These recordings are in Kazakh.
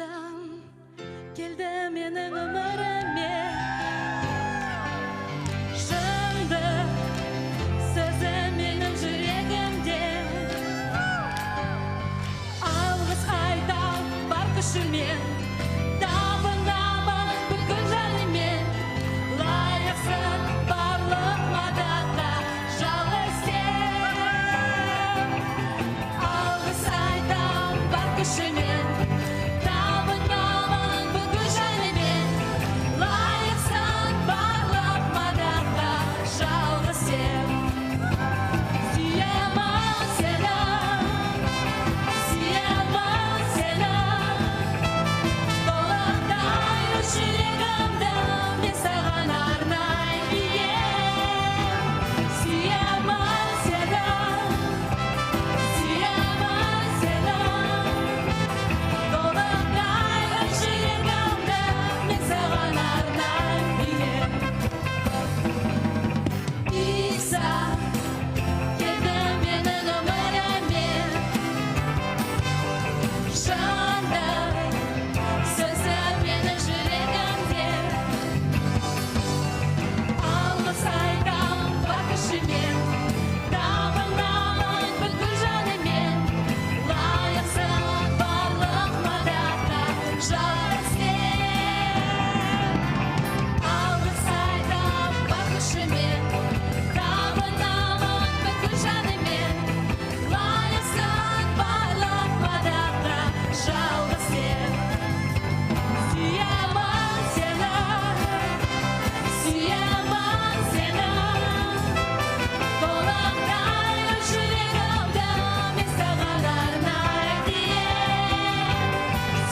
Иксан келді менің өміріме, шындық сөзі менің жүрегімде. Алғыс айтам бар күшіммен, табынамын бүкіл жаныммен. Лайықсың барлық мадаққа, жалғыз сен. Алғыс айтам бар күшіммен, табынамын бүкіл жаныммен. Лайықсың барлық мадаққа, жалғыз сен. Сүйемін сені, сүйемін сені. Толықтай жүрегімді мен саған арнаймын. Сүйемін сені, сүйемін сені. Толықтай жүрегімді мен саған арнаймын. Иса келді менің өміріме, шындық сөзі менің жүрегімде. Алғыс айтам бар күшіммен, табынамын бүкіл жаныммен. Лайықсың барлық мадаққа, жалғыз сен. Алғыс айтам бар күшіммен, табынамын бүкіл жаныммен. Лайықсың барлық мадаққа, жалғыз сен. Сүйемін сені, сүйемін сені. Толықтай жүрегімді мен саған арнаймын.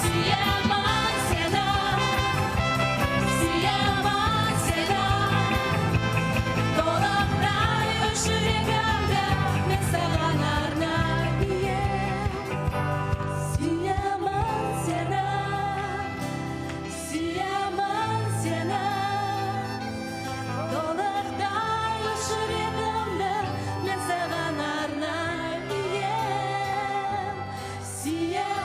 Сүйемін сені, сүйемін сені. Толықтай жүрегімді мен саған арнаймын. Сүйемін сені, сүйемін сені. Толықтай жүрегімді мен саған арнаймын. Сүйемін